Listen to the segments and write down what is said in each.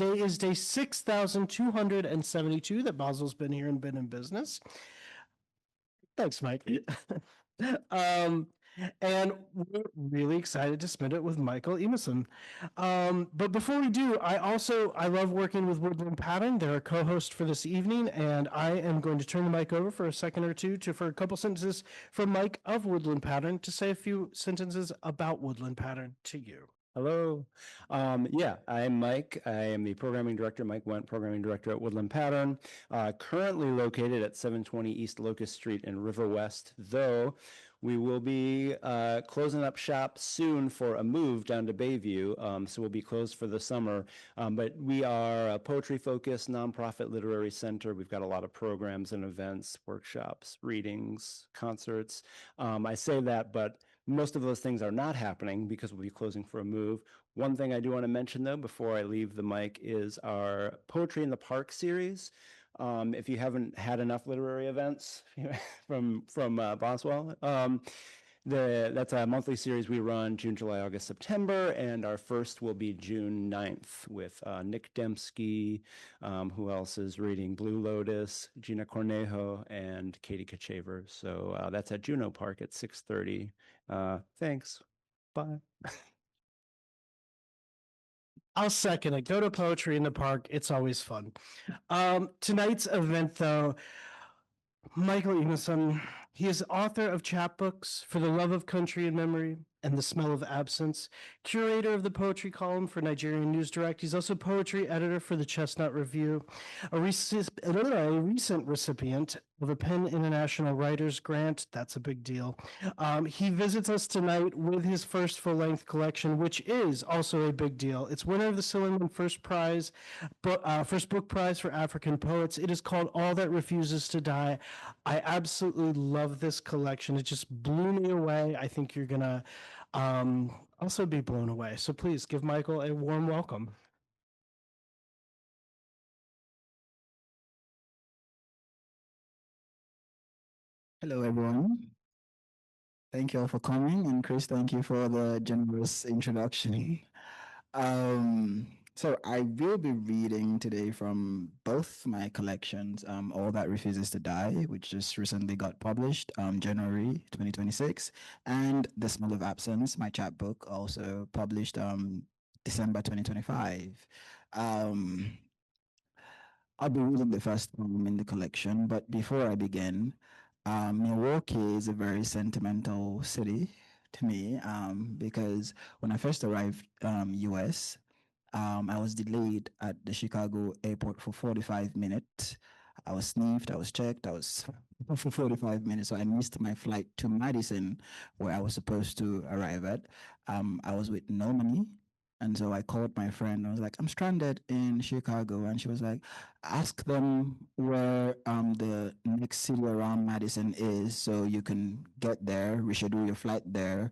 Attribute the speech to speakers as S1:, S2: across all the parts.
S1: Today is day 6,272 that Boswell's been here and been in business. Thanks, Mike. um, and we're really excited to spend it with Michael Imossan. But before we do, I love working with Woodland Pattern. They're a co-host for this evening, and I am going to turn the mic over for a second or two for a couple sentences from Mike of Woodland Pattern to say a few sentences about Woodland Pattern to you.
S2: Hello. Yeah, I'm Mike. I am the programming director, Mike Went, programming director at Woodland Pattern, currently located at 720 East Locust Street in River West, though we will be closing up shop soon for a move down to Bayview, so we'll be closed for the summer. But we are a poetry-focused nonprofit literary center. We've got a lot of programs and events, workshops, readings, concerts. I say that, but most of those things are not happening because we'll be closing for a move. One thing I do want to mention, though, before I leave the mic is our Poetry in the Park series. If you haven't had enough literary events from Boswell, that's a monthly series we run June, July, August, September, and our first will be June 9th with Nick Dembski, who else is reading, Blue Lotus, Gina Cornejo, and Katie Kachaver. So that's at Juno Park at 6:30. Thanks. Bye.
S1: I'll second it. Go to Poetry in the Park. It's always fun. Tonight's event, though, Michael Imossan, he is author of chapbooks For the Love of Country and Memory and The Smell of Absence, curator of the poetry column for Nigerian News Direct. He's also poetry editor for the Chestnut Review, a recent recipient of a PEN International Writers Grant. That's a big deal. He visits us tonight with his first full-length collection, which is also a big deal. It's winner of the Silliman First Book Prize for African Poets. It is called All That Refuses to Die. I absolutely love this collection. It just blew me away. I think you're going to also be blown away. So please give Michael a warm welcome.
S3: Hello, everyone. Thank you all for coming. And Chris, thank you for the generous introduction. So I will be reading today from both my collections, All That Refuses to Die, which just recently got published, January 2026, and The Smell of Absence, my chapbook, also published December 2025. I'll be reading the first poem in the collection, but before I begin, Milwaukee is a very sentimental city to me because when I first arrived US, I was delayed at the Chicago airport for 45 minutes. I was sniffed, I was checked, I was for 45 minutes. So I missed my flight to Madison, where I was supposed to arrive at. I was with no money. And so I called my friend. I was like, I'm stranded in Chicago. And she was like, ask them where the next city around Madison is so you can get there, reschedule your flight there.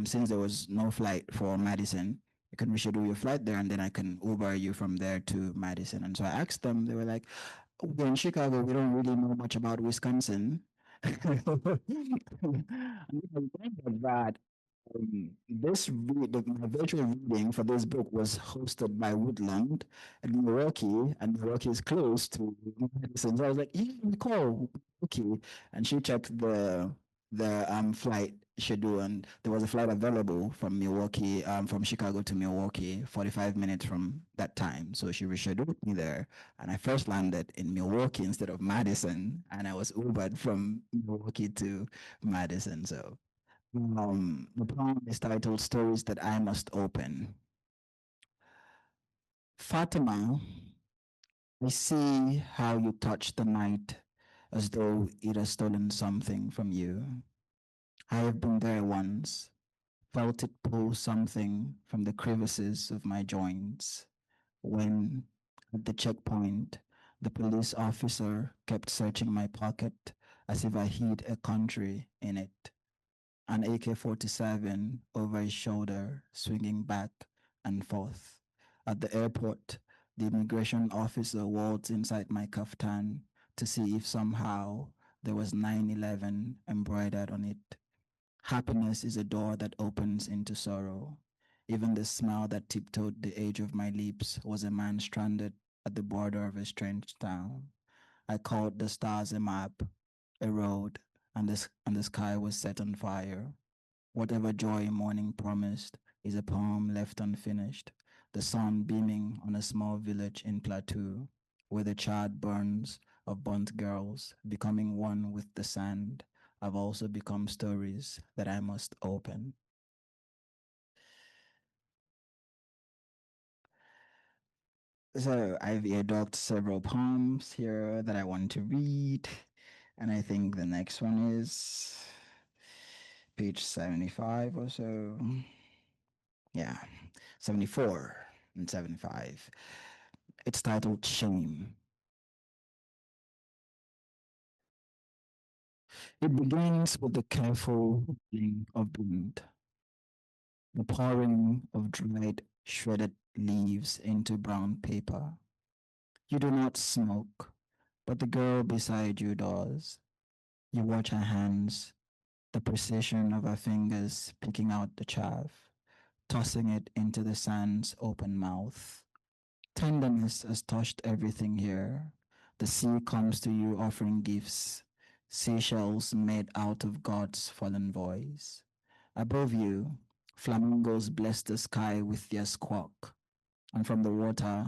S3: Since there was no flight for Madison, you can reschedule your flight there and then I can Uber you from there to Madison. And so I asked them, they were like, we're in Chicago, we don't really know much about Wisconsin. And that my virtual reading for this book was hosted by Woodland in Milwaukee, and Milwaukee is close to Madison. So I was like, yeah, we call Milwaukee, and she checked the flight schedule, and there was a flight available from Milwaukee, from Chicago to Milwaukee, 45 minutes from that time. So she rescheduled me there, and I first landed in Milwaukee instead of Madison, and I was Ubered from Milwaukee to Madison. So the poem is titled Stories That I Must Open. Fatima, I see how you touch the night as though it has stolen something from you. I have been there once, felt it pull something from the crevices of my joints when, at the checkpoint, the police officer kept searching my pocket as if I hid a country in it. An AK-47 over his shoulder, swinging back and forth. At the airport, the immigration officer waltzed inside my kaftan to see if somehow there was 9/11 embroidered on it. Happiness is a door that opens into sorrow. Even the smile that tiptoed the edge of my lips was a man stranded at the border of a strange town. I called the stars a map, a road, and the sky was set on fire. Whatever joy morning promised is a poem left unfinished, the sun beaming on a small village in Plateau, where the charred burns of burnt girls, becoming one with the sand, have also become stories that I must open. So I've earmarked several poems here that I want to read, and I think the next one is page 75 or so. Yeah, 74 and 75. It's titled Shame. It begins with the careful rolling of wind, the pouring of dried, shredded leaves into brown paper. You do not smoke, but the girl beside you does. You watch her hands, the precision of her fingers picking out the chaff, tossing it into the sand's open mouth. Tenderness has touched everything here. The sea comes to you offering gifts, seashells made out of God's fallen voice. Above you, flamingos bless the sky with their squawk, and from the water,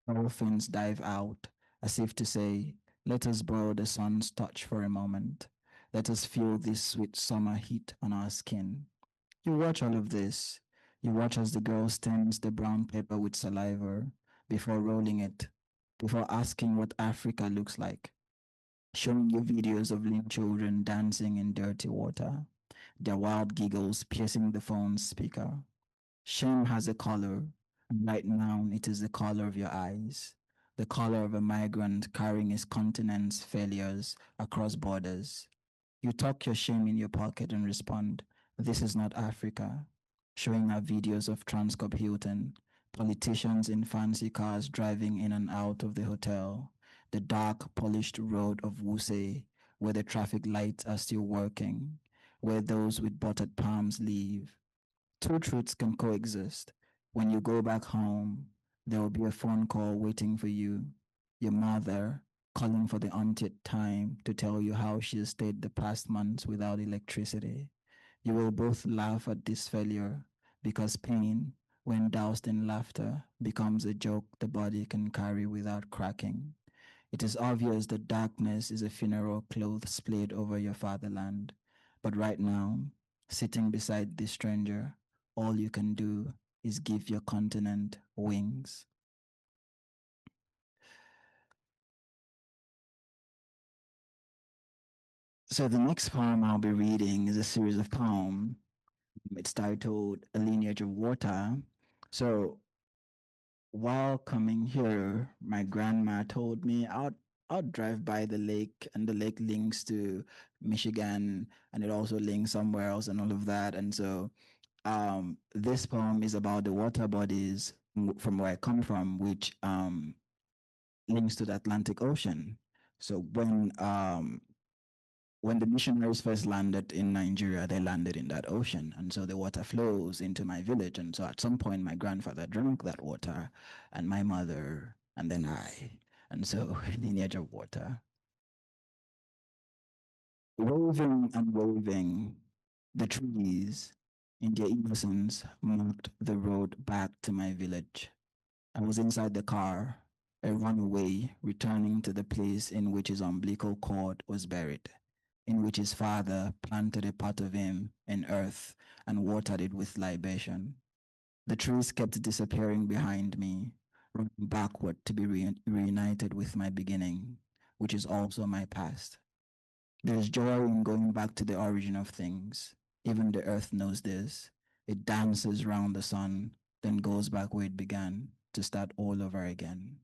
S3: dolphins dive out as if to say, let us borrow the sun's touch for a moment. Let us feel this sweet summer heat on our skin. You watch all of this. You watch as the girl stems the brown paper with saliva before rolling it, before asking what Africa looks like, showing you videos of lame children dancing in dirty water, their wild giggles piercing the phone's speaker. Shame has a color, and right now it is the color of your eyes, the color of a migrant carrying his continent's failures across borders. You tuck your shame in your pocket and respond, this is not Africa. Showing her videos of Transcorp Hilton, politicians in fancy cars driving in and out of the hotel, the dark, polished road of Wuse, where the traffic lights are still working, where those with buttered palms live. Two truths can coexist. When you go back home, there will be a phone call waiting for you. Your mother calling for the umpteenth time to tell you how she has stayed the past months without electricity. You will both laugh at this failure because pain, when doused in laughter, becomes a joke the body can carry without cracking. It is obvious that darkness is a funeral cloth splayed over your fatherland. But right now, sitting beside this stranger, all you can do is give your continent wings. So the next poem I'll be reading is a series of poems. It's titled A Lineage of Water. So while coming here, my grandma told me I'll drive by the lake, and the lake links to Michigan, and it also links somewhere else and all of that. And so this poem is about the water bodies from where I come from, which links to the Atlantic Ocean. So when the missionaries first landed in Nigeria, they landed in that ocean. And so the water flows into my village. And so at some point, my grandfather drank that water, and my mother, and then I. And so, lineage of water. Waving and waving, the trees, in their innocence, marked the road back to my village. I was inside the car, a runaway, returning to the place in which his umbilical cord was buried, in which his father planted a part of him in earth and watered it with libation. The trees kept disappearing behind me, running backward to be reunited with my beginning, which is also my past. There's joy in going back to the origin of things. Even the earth knows this. It dances round the sun, then goes back where it began to start all over again.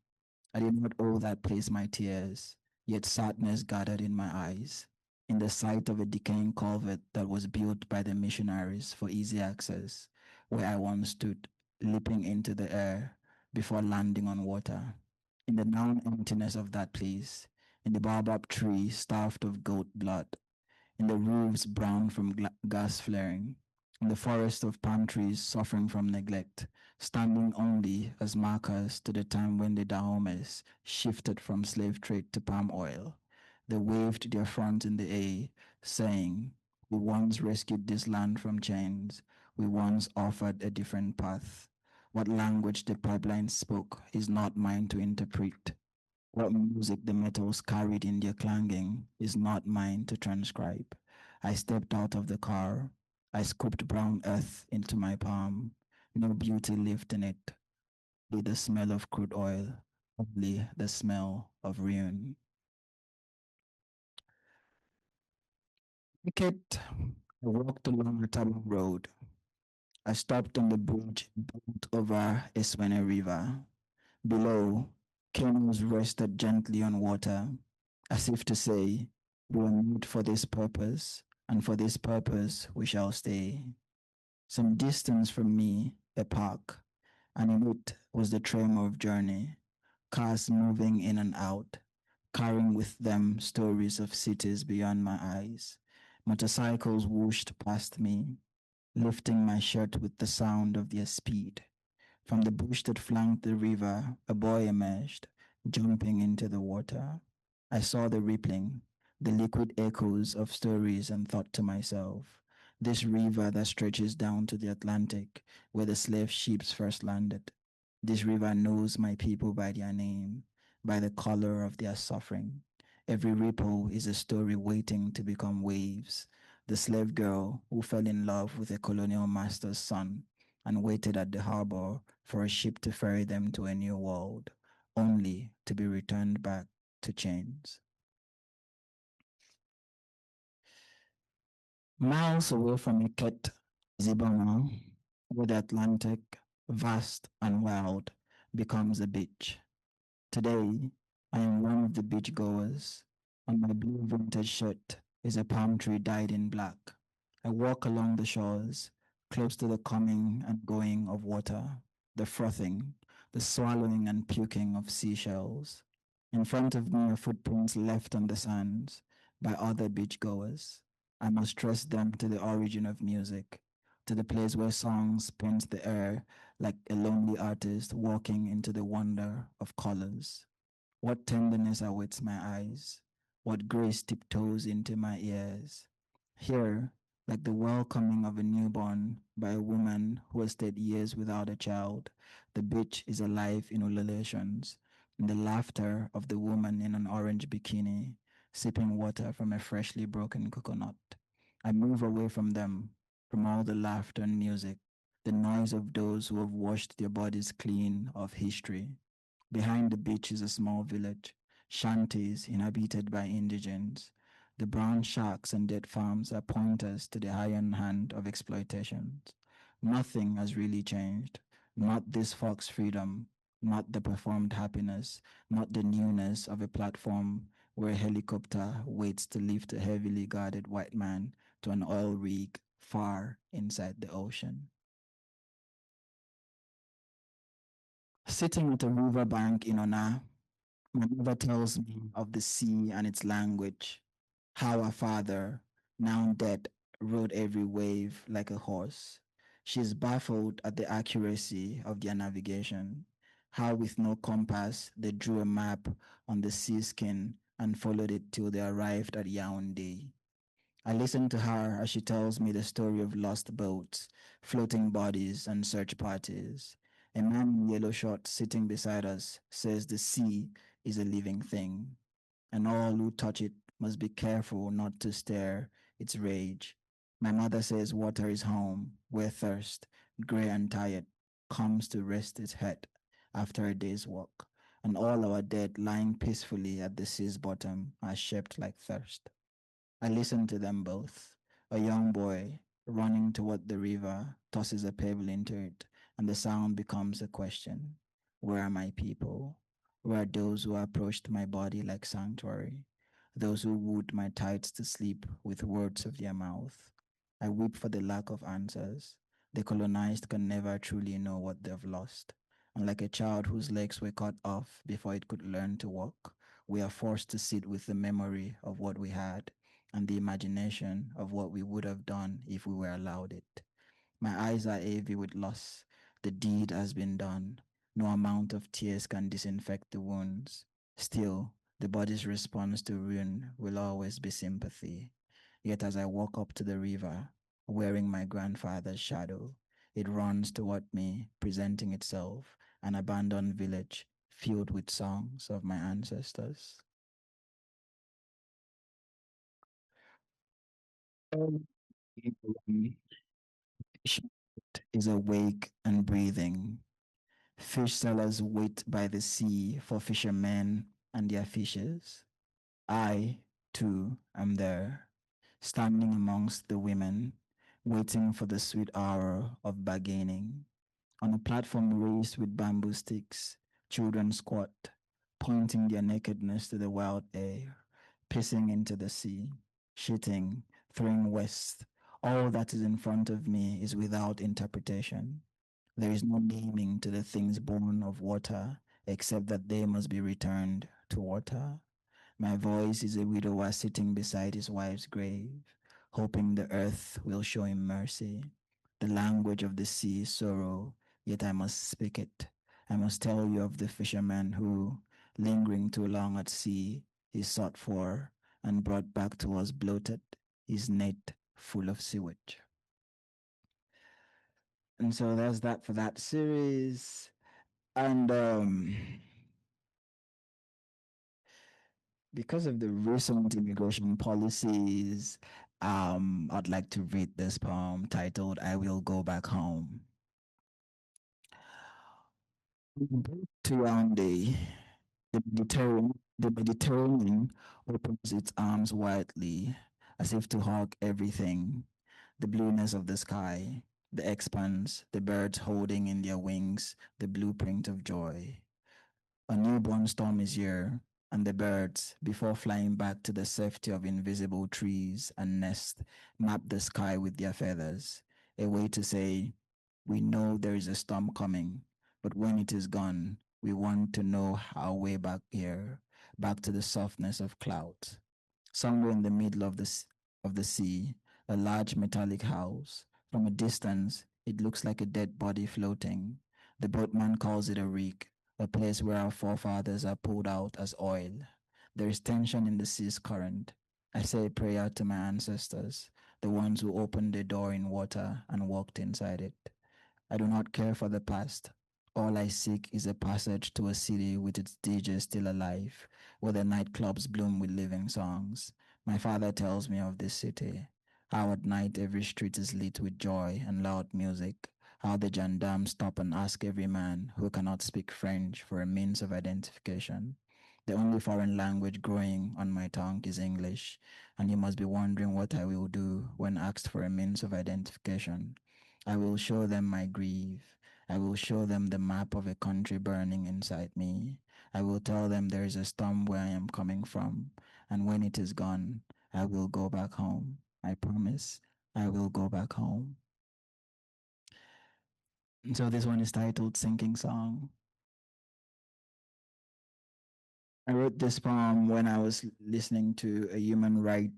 S3: I did not owe that place my tears, yet sadness gathered in my eyes, in the sight of a decaying culvert that was built by the missionaries for easy access, where I once stood, leaping into the air before landing on water. In the now emptiness of that place, in the baobab tree starved of goat blood, in the roofs brown from gas flaring, in the forest of palm trees suffering from neglect, standing only as markers to the time when the Dahomes shifted from slave trade to palm oil. They waved their fronts in the air, saying, "We once rescued this land from chains. We once offered a different path. What language the pipeline spoke is not mine to interpret. What music the metals carried in their clanging is not mine to transcribe." I stepped out of the car. I scooped brown earth into my palm. No beauty lived in it, only the smell of crude oil, only the smell of ruin. Naked, I walked along a Tabon road. I stopped on the bridge built over a Swene River. Below, canoes rested gently on water, as if to say, "We were made for this purpose, and for this purpose we shall stay." Some distance from me, a park, and in it was the tremor of journey, cars moving in and out, carrying with them stories of cities beyond my eyes. Motorcycles whooshed past me, lifting my shirt with the sound of their speed. From the bush that flanked the river, a boy emerged, jumping into the water. I saw the rippling, the liquid echoes of stories, and thought to myself, this river that stretches down to the Atlantic, where the slave ships first landed. This river knows my people by their name, by the color of their suffering. Every ripple is a story waiting to become waves. The slave girl who fell in love with a colonial master's son and waited at the harbor for a ship to ferry them to a new world, only to be returned back to chains. Miles away from Iket, Zibama, where the Atlantic, vast and wild, becomes a beach. Today, I am one of the beachgoers. On my blue vintage shirt is a palm tree dyed in black. I walk along the shores, close to the coming and going of water, the frothing, the swallowing and puking of seashells. In front of me are footprints left on the sands by other beachgoers. I must trace them to the origin of music, to the place where songs paint the air like a lonely artist walking into the wonder of colors. What tenderness awaits my eyes, what grace tiptoes into my ears. Here, like the welcoming of a newborn by a woman who has stayed years without a child, the beach is alive in ululations, in the laughter of the woman in an orange bikini, sipping water from a freshly broken coconut. I move away from them, from all the laughter and music, the noise of those who have washed their bodies clean of history. Behind the beach is a small village, shanties inhabited by indigents. The brown shacks and dead farms are pointers to the iron hand of exploitation. Nothing has really changed. Not this folk's freedom, not the performed happiness, not the newness of a platform where a helicopter waits to lift a heavily guarded white man to an oil rig far inside the ocean. Sitting at a riverbank in Ona, my mother tells me of the sea and its language, how her father, now dead, rode every wave like a horse. She is baffled at the accuracy of their navigation, how with no compass they drew a map on the sea skin and followed it till they arrived at Yaoundé. I listen to her as she tells me the story of lost boats, floating bodies, and search parties. A man in yellow shorts sitting beside us says the sea is a living thing, and all who touch it must be careful not to stir its rage. My mother says water is home, where thirst, grey and tired, comes to rest its head after a day's walk, and all our dead lying peacefully at the sea's bottom are shaped like thirst. I listened to them both. A young boy running toward the river tosses a pebble into it, and the sound becomes a question. Where are my people? Where are those who approached my body like sanctuary? Those who wooed my tides to sleep with words of their mouth. I weep for the lack of answers. The colonized can never truly know what they've lost. And like a child whose legs were cut off before it could learn to walk, we are forced to sit with the memory of what we had and the imagination of what we would have done if we were allowed it. My eyes are heavy with loss. The deed has been done. No amount of tears can disinfect the wounds. Still, the body's response to ruin will always be sympathy. Yet as I walk up to the river, wearing my grandfather's shadow, it runs toward me, presenting itself, an abandoned village filled with songs of my ancestors. Um, is awake and breathing. Fish sellers wait by the sea for fishermen and their fishes. I, too, am there, standing amongst the women, waiting for the sweet hour of bargaining. On a platform raised with bamboo sticks, children squat, pointing their nakedness to the wild air, pissing into the sea, shitting, throwing west. All that is in front of me is without interpretation. There is no naming to the things born of water, except that they must be returned to water. My voice is a widower sitting beside his wife's grave, hoping the earth will show him mercy. The language of the sea is sorrow, yet I must speak it. I must tell you of the fisherman who, lingering too long at sea, is sought for and brought back to us bloated, his net full of sewage. And so that's that for that series. And because of the recent immigration policies, I'd like to read this poem titled I Will Go Back Home. To Yaoundé, the Mediterranean opens its arms widely, as if to hug everything, the blueness of the sky, the expanse, the birds holding in their wings the blueprint of joy. A newborn storm is here, and the birds, before flying back to the safety of invisible trees and nests, map the sky with their feathers, a way to say, we know there is a storm coming, but when it is gone, we want to know our way back here, back to the softness of clouds. Somewhere in the middle of the sea, a large metallic house. From a distance, it looks like a dead body floating. The boatman calls it a rig, a place where our forefathers are pulled out as oil. There is tension in the sea's current. I say a prayer to my ancestors, the ones who opened the door in water and walked inside it. I do not care for the past. All I seek is a passage to a city with its DJ still alive, where the nightclubs bloom with living songs. My father tells me of this city, how at night every street is lit with joy and loud music, how the gendarmes stop and ask every man who cannot speak French for a means of identification. The only foreign language growing on my tongue is English, and you must be wondering what I will do when asked for a means of identification. I will show them my grief. I will show them the map of a country burning inside me. I will tell them there is a storm where I am coming from, and when it is gone, I will go back home. I promise I will go back home. And so this one is titled Sinking Song. I wrote this poem when I was listening to a human right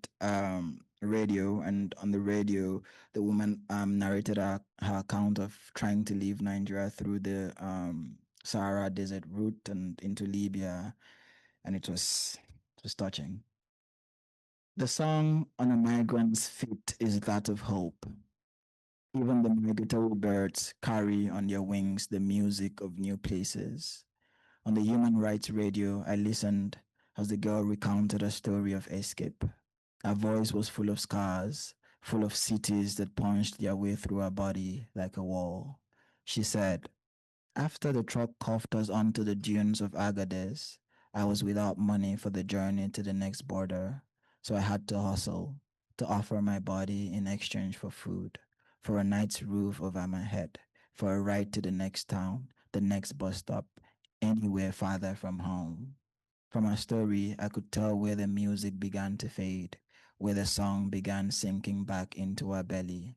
S3: radio, and on the radio, the woman narrated her account of trying to leave Nigeria through the Sahara Desert route and into Libya, and it was touching. The song on a migrant's feet is that of hope. Even the migratory birds carry on their wings the music of new places. On the human rights radio, I listened as the girl recounted a story of escape. Her voice was full of scars, full of cities that punched their way through her body like a wall. She said, after the truck coughed us onto the dunes of Agadez, I was without money for the journey to the next border, so I had to hustle, to offer my body in exchange for food, for a night's roof over my head, for a ride to the next town, the next bus stop, anywhere farther from home. From her story, I could tell where the music began to fade, where the song began sinking back into her belly.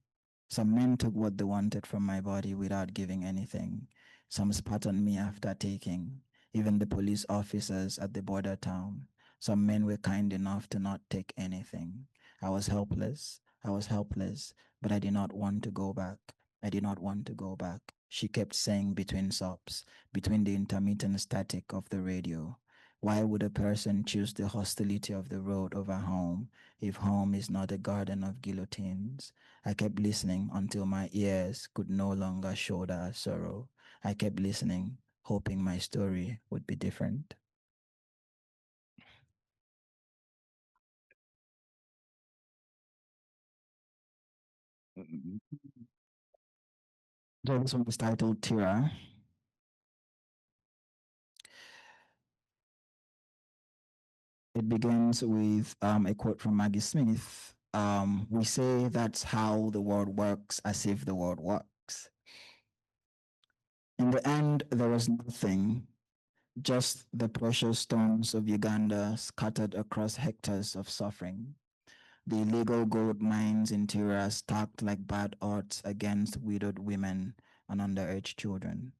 S3: Some men took what they wanted from my body without giving anything. Some spat on me after taking, even the police officers at the border town. Some men were kind enough to not take anything. I was helpless, but I did not want to go back. I did not want to go back. She kept saying between sobs, between the intermittent static of the radio. Why would a person choose the hostility of the road over home if home is not a garden of guillotines? I kept listening until my ears could no longer shoulder sorrow. I kept listening, hoping my story would be different. This one is titled Tira. It begins with a quote from Maggie Smith. We say that's how the world works, as if the world works. In the end, there was nothing, just the precious stones of Uganda scattered across hectares of suffering. The illegal gold mines in Tira stacked like bad odds against widowed women and underage children.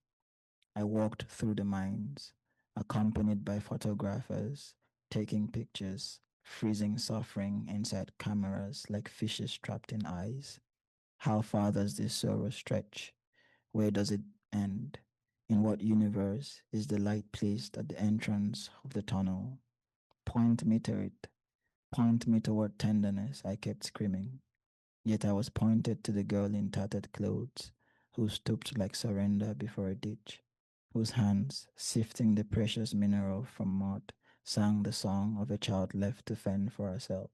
S3: I walked through the mines, accompanied by photographers, taking pictures, freezing suffering inside cameras like fishes trapped in ice. How far does this sorrow stretch? Where does it end? In what universe is the light placed at the entrance of the tunnel? Point me to it. Point me toward tenderness, I kept screaming. Yet I was pointed to the girl in tattered clothes, who stooped like surrender before a ditch, whose hands, sifting the precious mineral from mud, sang the song of a child left to fend for herself.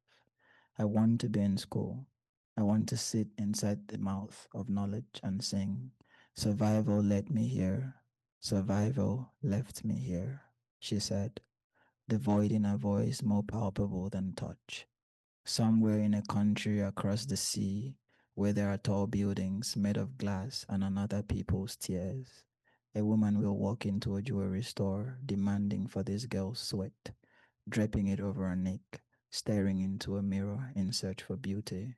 S3: I want to be in school. I want to sit inside the mouth of knowledge and sing. Survival led me here. Survival left me here, she said, the void in her voice more palpable than touch. Somewhere in a country across the sea, where there are tall buildings made of glass and another people's tears, a woman will walk into a jewelry store demanding for this girl's sweat, draping it over her neck, staring into a mirror in search for beauty.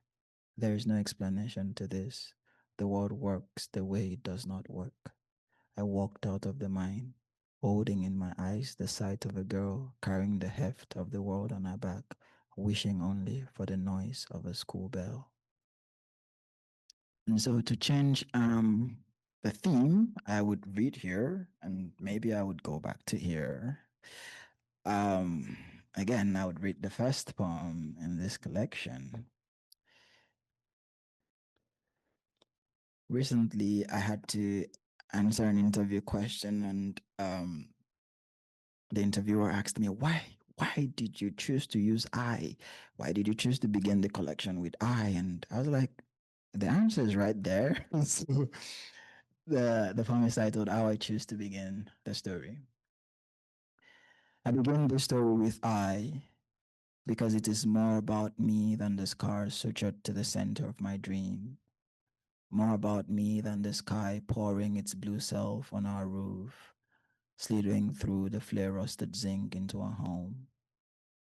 S3: There is no explanation to this. The world works the way it does not work. I walked out of the mine, holding in my eyes the sight of a girl carrying the heft of the world on her back, wishing only for the noise of a school bell. And so to change the theme, I would read here and maybe I would go back to here. Um, Again, I would read the first poem in this collection. Recently, I had to answer an interview question, and the interviewer asked me, why did you choose to use I? Why did you choose to begin the collection with I? And I was like, the answer is right there. So the poem is titled How I Choose to Begin the Story. I begin the story with I because it is more about me than the scars sutured to the center of my dream. More about me than the sky pouring its blue self on our roof, slithering through the flare-rusted zinc into our home.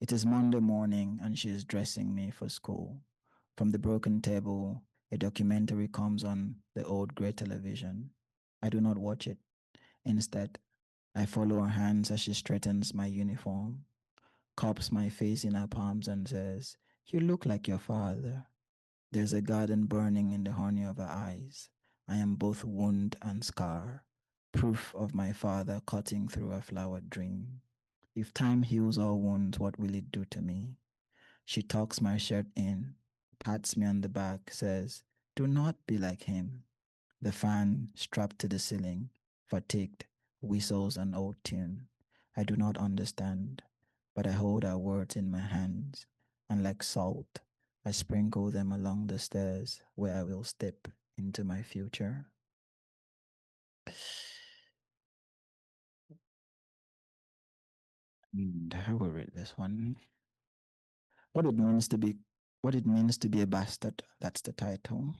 S3: It is Monday morning and she is dressing me for school. From the broken table, a documentary comes on the old grey television. I do not watch it. Instead, I follow her hands as she straightens my uniform, cups my face in her palms and says, "You look like your father." There's a garden burning in the honey of her eyes. I am both wound and scar, proof of my father cutting through a flowered dream. If time heals all wounds, what will it do to me? She tucks my shirt in, pats me on the back, says, "Do not be like him." The fan, strapped to the ceiling, fatigued, whistles an old tune. I do not understand, but I hold her words in my hands, and like salt, I sprinkle them along the stairs where I will step into my future. And I will read this one. What it means to be what it means to be a bastard, that's the title.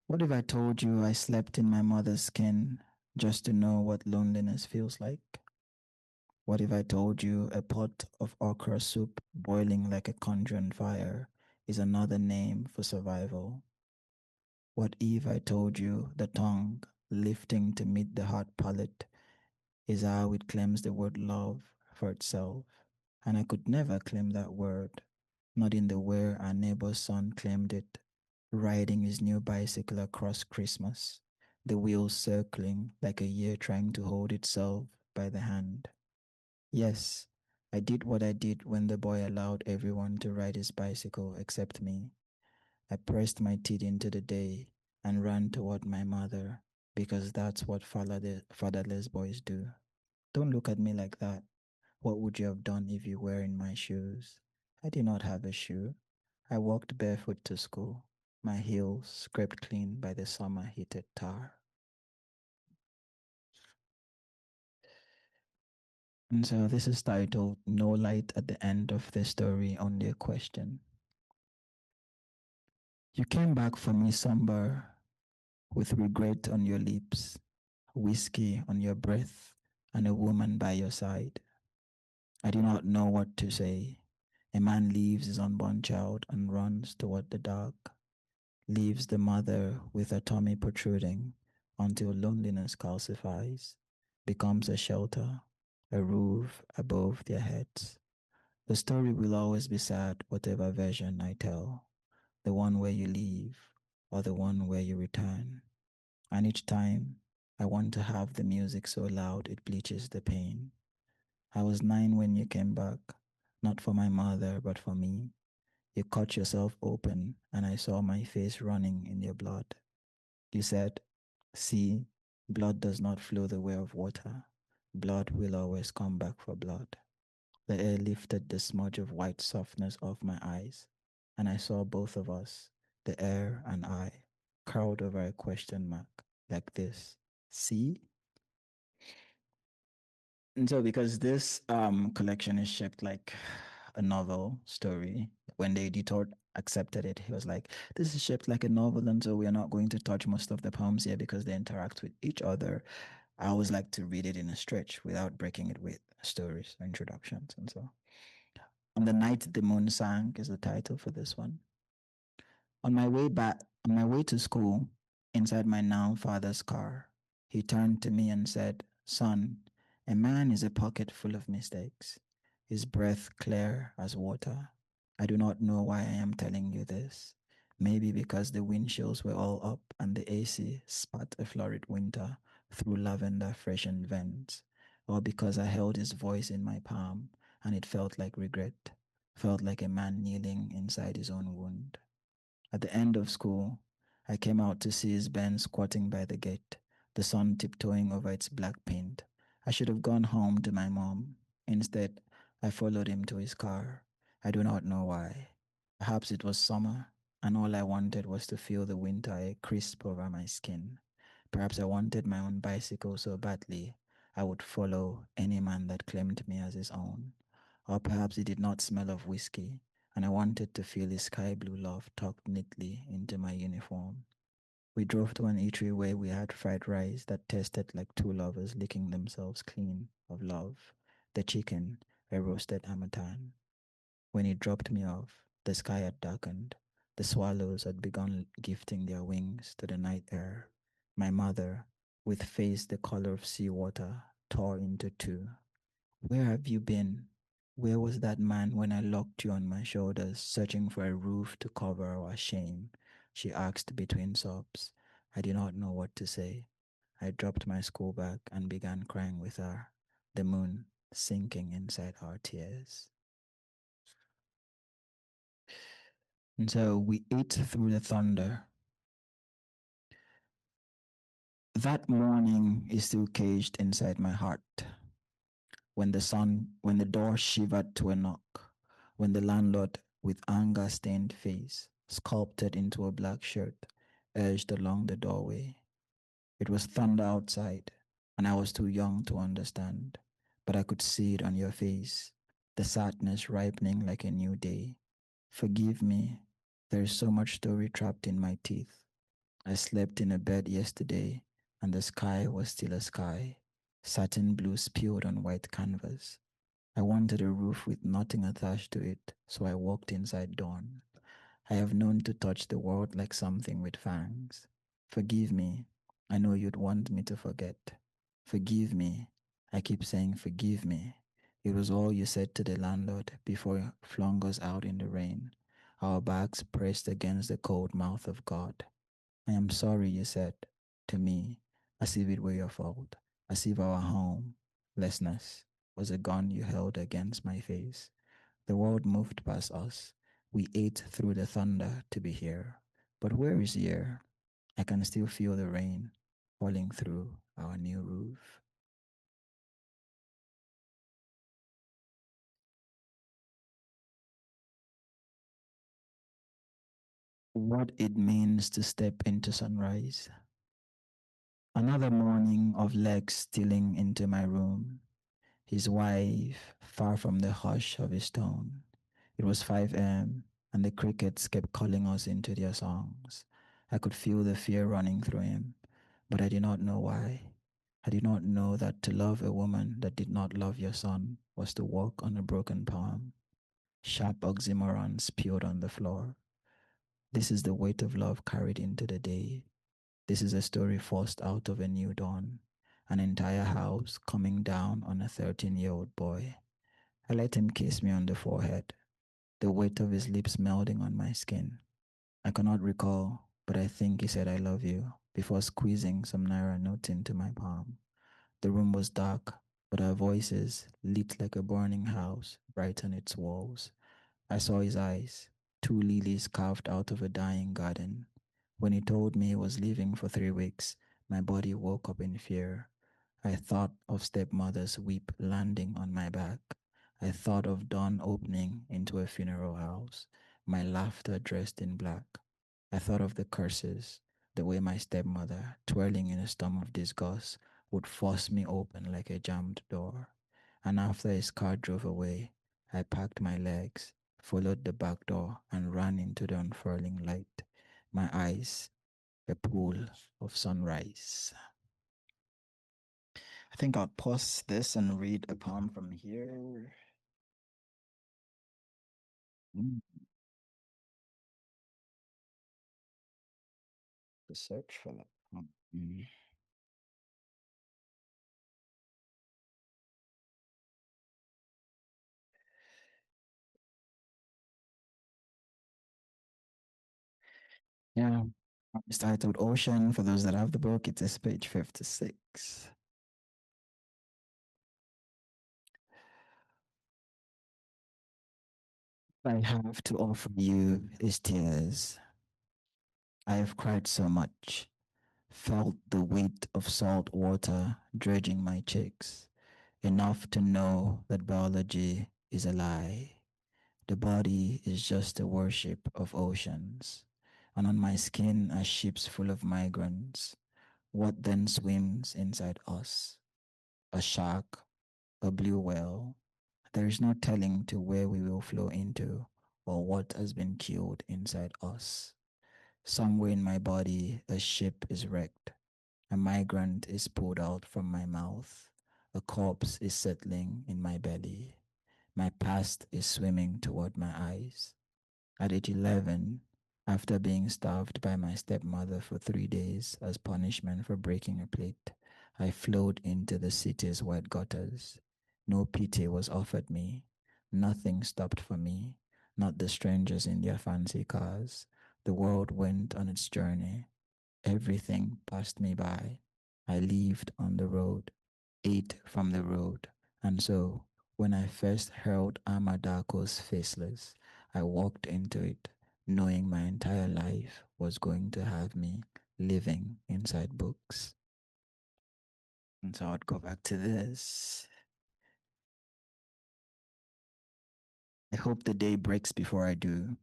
S3: What if I told you I slept in my mother's skin just to know what loneliness feels like? What if I told you a pot of okra soup boiling like a conjuring fire is another name for survival? What if I told you the tongue lifting to meet the hot palate is how it claims the word love for itself? And I could never claim that word, not in the way our neighbor's son claimed it. riding his new bicycle across Christmas, the wheels circling like a year trying to hold itself by the hand. Yes, I did what I did when the boy allowed everyone to ride his bicycle except me. I pressed my teeth into the day and ran toward my mother because that's what fatherless boys do. Don't look at me like that. What would you have done if you were in my shoes? I did not have a shoe. I walked barefoot to school, my heels scraped clean by the summer heated tar. And so this is titled No Light at the End of the Story, Only a Question. You came back for me somber, with regret on your lips, whiskey on your breath, and a woman by your side. I do not know what to say. A man leaves his unborn child and runs toward the dark, leaves the mother with her tummy protruding until loneliness calcifies, becomes a shelter, a roof above their heads. The story will always be sad, whatever version I tell, the one where you leave or the one where you return. And each time, I want to have the music so loud it bleaches the pain. I was 9 when you came back, not for my mother, but for me. You cut yourself open, and I saw my face running in your blood. You said, see, blood does not flow the way of water. Blood will always come back for blood. The air lifted the smudge of white softness off my eyes, and I saw both of us, the air and I, curled over a question mark, like this. See? And so, because this collection is shaped like a novel story, when the editor accepted it, he was like, this is shaped like a novel, and so we are not going to touch most of the poems here because they interact with each other. I always like to read it in a stretch without breaking it with stories, introductions, and so. On the Night the Moon Sank is the title for this one. On my way to school, inside my now father's car, he turned to me and said, son, a man is a pocket full of mistakes, his breath clear as water. I do not know why I am telling you this. Maybe because the windshields were all up and the AC spat a florid winter through lavender freshened vents, or because I held his voice in my palm and it felt like regret, felt like a man kneeling inside his own wound. At the end of school, I came out to see his Benz squatting by the gate, the sun tiptoeing over its black paint. I should have gone home to my mom. Instead, I followed him to his car. I do not know why. Perhaps it was summer, and all I wanted was to feel the winter air crisp over my skin. Perhaps I wanted my own bicycle so badly I would follow any man that claimed me as his own. Or perhaps it did not smell of whiskey, and I wanted to feel his sky blue love tucked neatly into my uniform. We drove to an eatery where we had fried rice that tasted like two lovers licking themselves clean of love. The chicken, a roasted harmattan. When he dropped me off, the sky had darkened. The swallows had begun gifting their wings to the night air. My mother, with face the color of seawater, tore into two. Where have you been? Where was that man when I locked you on my shoulders, searching for a roof to cover our shame? She asked between sobs. I did not know what to say. I dropped my school bag and began crying with her, the moon sinking inside our tears. And so we ate through the thunder. That morning is still caged inside my heart. When the door shivered to a knock, when the landlord, with anger stained face, sculpted into a black shirt, edged along the doorway. It was thunder outside, and I was too young to understand, but I could see it on your face, the sadness ripening like a new day. Forgive me, there is so much story trapped in my teeth. I slept in a bed yesterday, and the sky was still a sky, satin blue spilled on white canvas. I wanted a roof with nothing attached to it, so I walked inside dawn. I have known to touch the world like something with fangs. Forgive me. I know you'd want me to forget. Forgive me. I keep saying forgive me. It was all you said to the landlord before he flung us out in the rain. our backs pressed against the cold mouth of God. I am sorry, you said to me, as if it were your fault, as if our homelessness was a gun you held against my face. The world moved past us. We ate through the thunder to be here. But where is year? I can still feel the rain falling through our new roof. What it means to step into sunrise. Another morning of legs stealing into my room, his wife far from the hush of his tone. It was 5 a.m., and the crickets kept calling us into their songs. I could feel the fear running through him, but I did not know why. I did not know that to love a woman that did not love your son was to walk on a broken palm. Sharp oxymorons spewed on the floor. This is the weight of love carried into the day. This is a story forced out of a new dawn, an entire house coming down on a 13-year-old boy. I let him kiss me on the forehead, the weight of his lips melding on my skin. I cannot recall, but I think he said I love you before squeezing some naira notes into my palm. The room was dark, but our voices, lit like a burning house, brightened its walls. I saw his eyes, two lilies carved out of a dying garden. When he told me he was leaving for 3 weeks, my body woke up in fear. I thought of stepmother's whip landing on my back. I thought of dawn opening into a funeral house, my laughter dressed in black. I thought of the curses, the way my stepmother, twirling in a storm of disgust, would force me open like a jammed door. And after his car drove away, I packed my legs, followed the back door, and ran into the unfurling light. My eyes, a pool of sunrise. I think I'll pause this and read a poem from here. Mm, the search for that poem. Yeah, it's titled Ocean. For those that have the book, it is page 56. I have to offer you is tears. I have cried so much, felt the weight of salt water dredging my cheeks, enough to know that biology is a lie. The body is just a worship of oceans, and on my skin are ships full of migrants. What then swims inside us? A shark, a blue whale. There is no telling to where we will flow into or what has been killed inside us. Somewhere in my body, a ship is wrecked. A migrant is pulled out from my mouth. A corpse is settling in my belly. My past is swimming toward my eyes. At age 11, after being starved by my stepmother for 3 days as punishment for breaking a plate, I flowed into the city's wet gutters. No pity was offered me. Nothing stopped for me, not the strangers in their fancy cars. The world went on its journey. Everything passed me by. I lived on the road, ate from the road, and so when I first heard Amadako's Faceless, I walked into it, knowing my entire life was going to have me living inside books. And so I'd go back to this. I hope the day breaks before I do.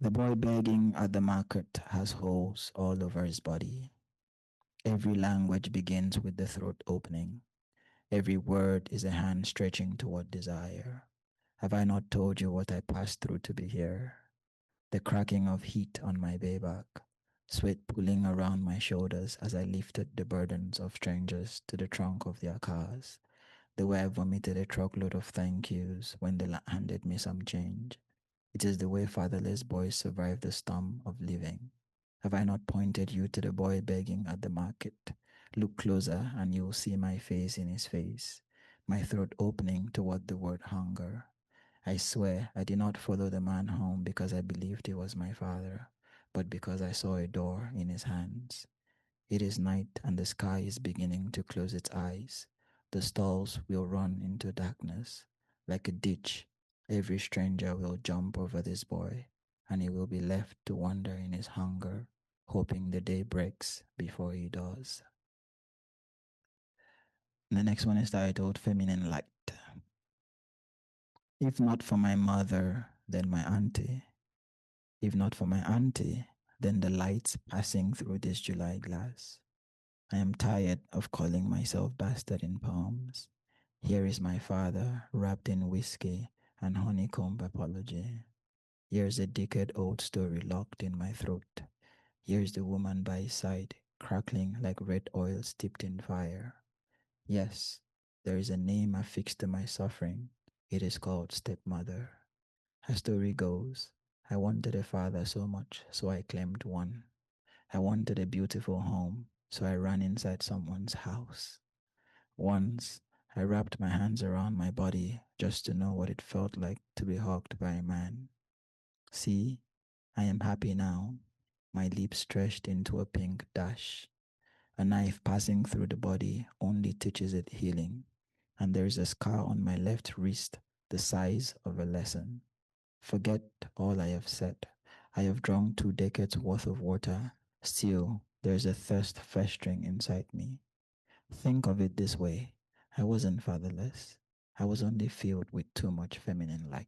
S3: The boy begging at the market has holes all over his body. Every language begins with the throat opening. Every word is a hand stretching toward desire. Have I not told you what I passed through to be here? The cracking of heat on my bay back, sweat pulling around my shoulders as I lifted the burdens of strangers to the trunk of their cars, the way I vomited a truckload of thank yous when they handed me some change. It is the way fatherless boys survive the storm of living. Have I not pointed you to the boy begging at the market? Look closer and you'll see my face in his face, my throat opening toward the word hunger. I swear I did not follow the man home because I believed he was my father, but because I saw a door in his hands. It is night and the sky is beginning to close its eyes. The stalls will run into darkness. Like a ditch, every stranger will jump over this boy, and he will be left to wander in his hunger, hoping the day breaks before he does. The next one is titled Feminine Light. If not for my mother, then my auntie. If not for my auntie, then the lights passing through this July glass. I am tired of calling myself bastard in poems. Here is my father, wrapped in whiskey and honeycomb apology. Here's a decade-old story locked in my throat. Here's the woman by his side, crackling like red oil steeped in fire. Yes, there is a name affixed to my suffering. It is called stepmother. Her story goes, I wanted a father so much, so I claimed one. I wanted a beautiful home, so I ran inside someone's house. Once, I wrapped my hands around my body just to know what it felt like to be hugged by a man. See, I am happy now, my lips stretched into a pink dash. A knife passing through the body only teaches it healing, and there is a scar on my left wrist the size of a lesson. Forget all I have said. I have drunk 2 decades worth of water. Still, there is a thirst festering inside me. Think of it this way. I wasn't fatherless. I was only filled with too much feminine light.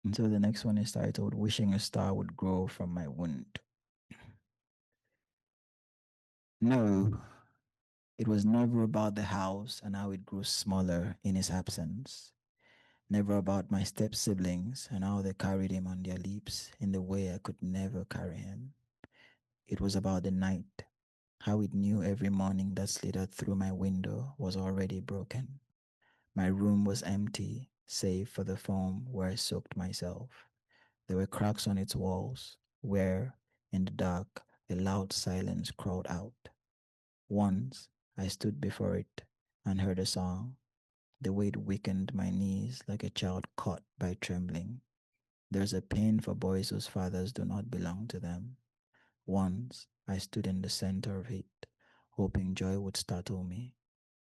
S3: And so the next one is titled Wishing a Star Would Grow from My Wound. No, it was never about the house and how it grew smaller in his absence. Never about my step siblings and how they carried him on their lips in the way I could never carry him. It was about the night, how it knew every morning that slithered through my window was already broken. My room was empty, save for the foam where I soaked myself. There were cracks on its walls, where, in the dark, a loud silence crawled out. Once, I stood before it and heard a song. The weight weakened my knees like a child caught by trembling. There's a pain for boys whose fathers do not belong to them. Once, I stood in the center of it, hoping joy would startle me.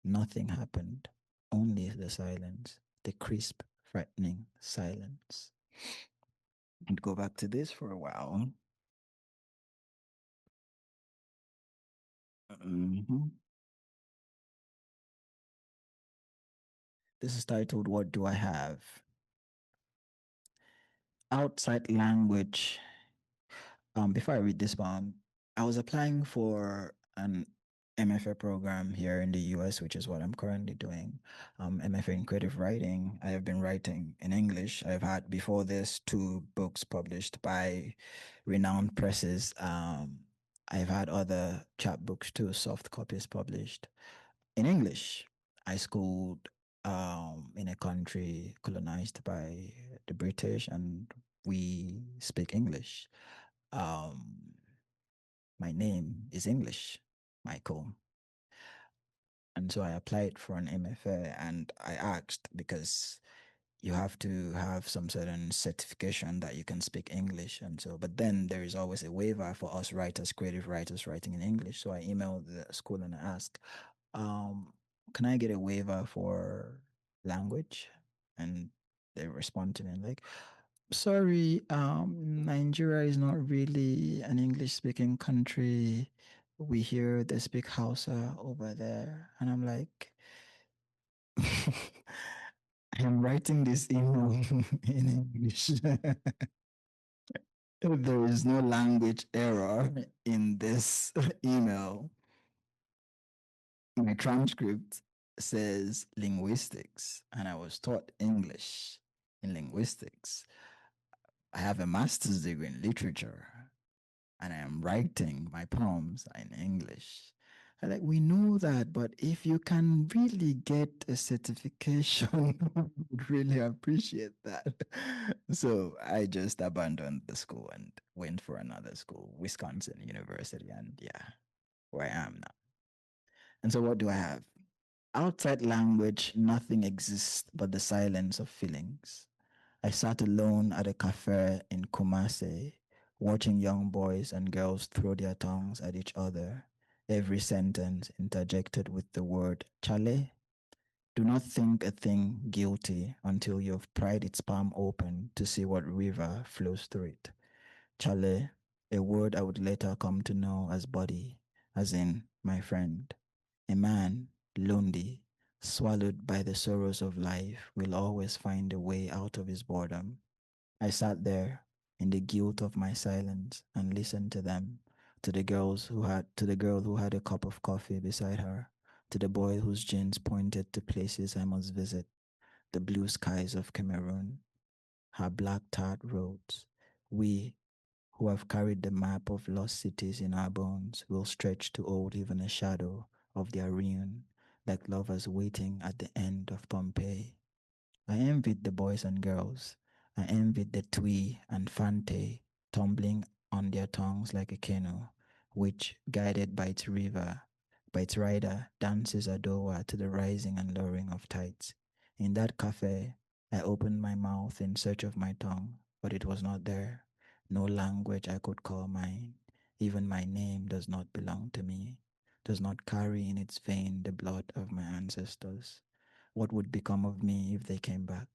S3: Nothing happened, only the silence, the crisp, frightening silence. I'd go back to this for a while. Mhm. This is titled What Do I Have? Outside language. Before I read this one, I was applying for an MFA program here in the US, which is what I'm currently doing. MFA in creative writing. I have been writing in English. I've had before this 2 books published by renowned presses. I've had other chapbooks too, soft copies published in English. I schooled in a country colonized by the British, and we speak English. Um, my name is English, Michael. And so I applied for an MFA and I asked because you have to have some certain certification that you can speak English. And so, but then there is always a waiver for us writers, creative writers writing in English. So I emailed the school and I asked, um, can I get a waiver for language? And they respond to me like, sorry, Nigeria is not really an English speaking country. We hear they speak Hausa over there. And I'm like, I'm writing this email in English. There is no language error in this email. My transcript says linguistics, and I was taught English in linguistics. I have a master's degree in literature, and I am writing my poems in English. And like, we know that, but if you can really get a certification, would really appreciate that. So I just abandoned the school and went for another school, Wisconsin University, and yeah, where I am now. And so what do I have? Outside language, nothing exists but the silence of feelings. I sat alone at a cafe in Kumasi, watching young boys and girls throw their tongues at each other, every sentence interjected with the word chale. Do not think a thing guilty until you have pried its palm open to see what river flows through it. Chale, a word I would later come to know as body, as in my friend. A man, lonely, swallowed by the sorrows of life, will always find a way out of his boredom. I sat there in the guilt of my silence and listened to them, to the girl who had a cup of coffee beside her, to the boy whose jeans pointed to places I must visit, the blue skies of Cameroon, her black tarred roads. We who have carried the map of lost cities in our bones will stretch to hold even a shadow of their ruin, like lovers waiting at the end of Pompeii. I envied the boys and girls. I envied the Twi and Fante tumbling on their tongues like a canoe, which, guided by its river, by its rider, dances Adowa to the rising and lowering of tides. In that cafe, I opened my mouth in search of my tongue, but it was not there. No language I could call mine. Even my name does not belong to me, does not carry in its vein the blood of my ancestors. What would become of me if they came back?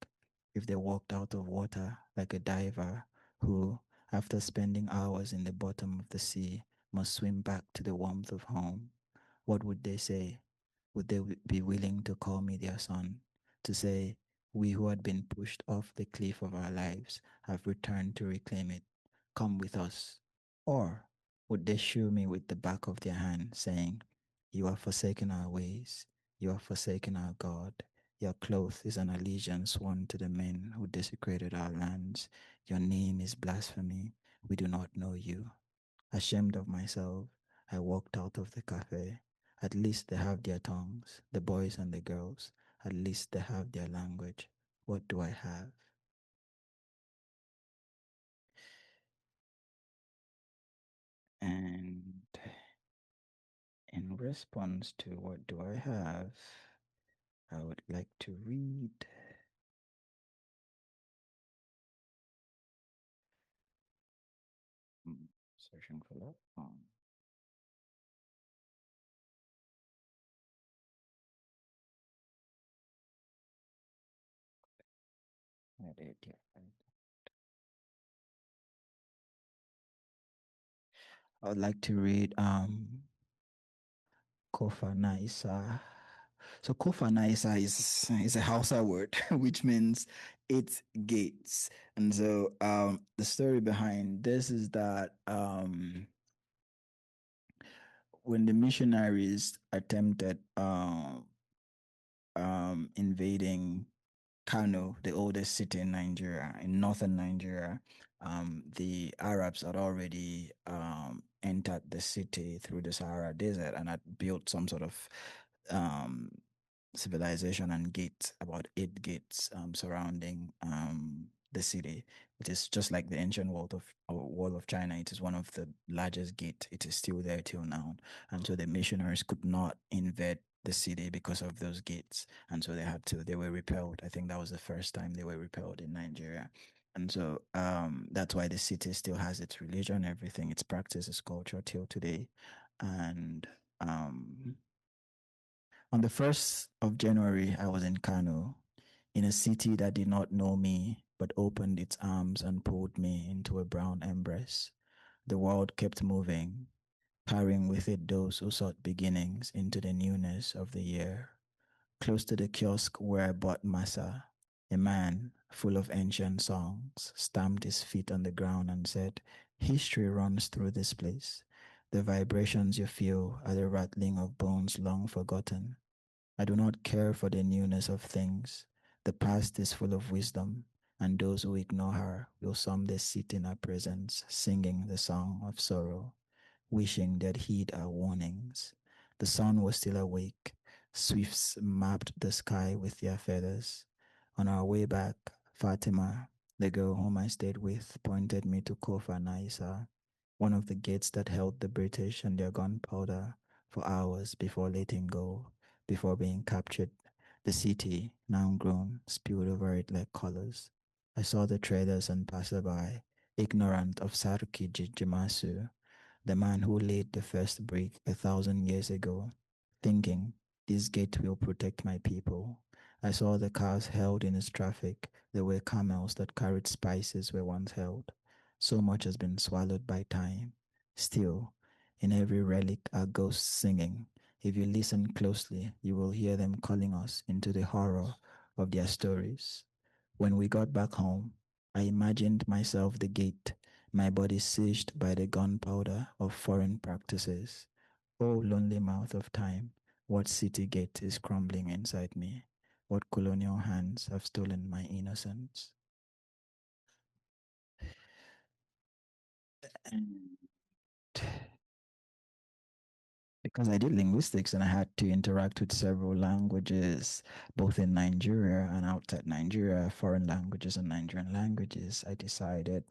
S3: If they walked out of water like a diver who, after spending hours in the bottom of the sea, must swim back to the warmth of home? What would they say? Would they be willing to call me their son? To say, we who had been pushed off the cliff of our lives have returned to reclaim it. Come with us. Or would they shoo me with the back of their hand, saying, you have forsaken our ways, you have forsaken our God. Your cloth is an allegiance sworn to the men who desecrated our lands. Your name is blasphemy. We do not know you. Ashamed of myself, I walked out of the cafe. At least they have their tongues, the boys and the girls. At least they have their language. What do I have? And in response to what do I have, I would like to read searching for that. I did, yeah. I would like to read Kofa Naisa. So Kofa Naisa is a Hausa word, which means eight gates. And so the story behind this is that when the missionaries attempted invading Kano, the oldest city in Nigeria, in northern Nigeria, the Arabs had already entered the city through the Sahara Desert and had built some sort of um, civilization and gates, about eight gates surrounding the city. It is just like the ancient wall of China. It is one of the largest gates. It is still there till now. And so the missionaries could not invade the city because of those gates. And so they were repelled. I think that was the first time they were repelled in Nigeria. And so that's why the city still has its religion, everything, its practice, its culture till today. And on the 1st of January, I was in Kano, in a city that did not know me, but opened its arms and pulled me into a brown embrace. The world kept moving, carrying with it those who sought beginnings into the newness of the year. Close to the kiosk where I bought masa, a man, full of ancient songs, stamped his feet on the ground and said, history runs through this place. The vibrations you feel are the rattling of bones long forgotten. I do not care for the newness of things. The past is full of wisdom, and those who ignore her will someday sit in her presence, singing the song of sorrow, wishing they'd heed our warnings. The sun was still awake. Swifts mapped the sky with their feathers. On our way back, Fatima, the girl whom I stayed with, pointed me to Kofa Naisa, one of the gates that held the British and their gunpowder for hours before letting go, before being captured. The city, now grown, spewed over it like colors. I saw the traders and passerby, ignorant of Saruki Jimasu, the man who laid the first brick 1,000 years ago, thinking, this gate will protect my people. I saw the cars held in its traffic the way camels that carried spices were once held. So much has been swallowed by time. Still, in every relic are ghosts singing. If you listen closely, you will hear them calling us into the horror of their stories. When we got back home, I imagined myself the gate, my body sieged by the gunpowder of foreign practices. Oh, lonely mouth of time, what city gate is crumbling inside me? What colonial hands have stolen my innocence? And because I did linguistics and I had to interact with several languages, both in Nigeria and outside Nigeria, foreign languages and Nigerian languages, I decided,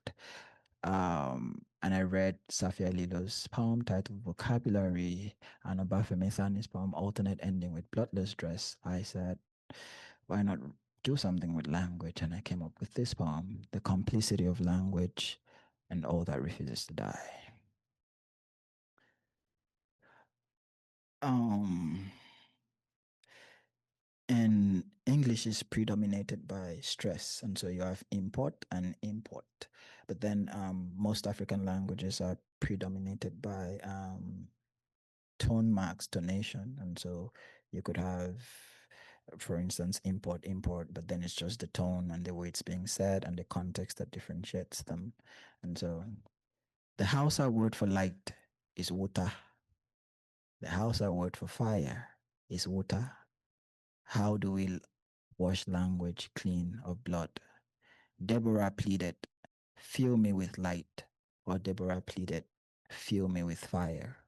S3: and I read Safia Lilo's poem titled Vocabulary and Obafemi Sani's poem Alternate Ending with Bloodless Dress. I said, why not do something with language? And I came up with this poem, The Complicity of Language and All That Refuses to Die. Um, and English is predominated by stress, and so you have import and import. But then most African languages are predominated by tone marks, tonation, and so you could have, for instance, import, import, but then it's just the tone and the way it's being said and the context that differentiates them. And so the Hausa word for light is wuta. The Hausa word for fire is wuta. How do we wash language clean of blood? Deborah pleaded, fill me with light, or Deborah pleaded, fill me with fire.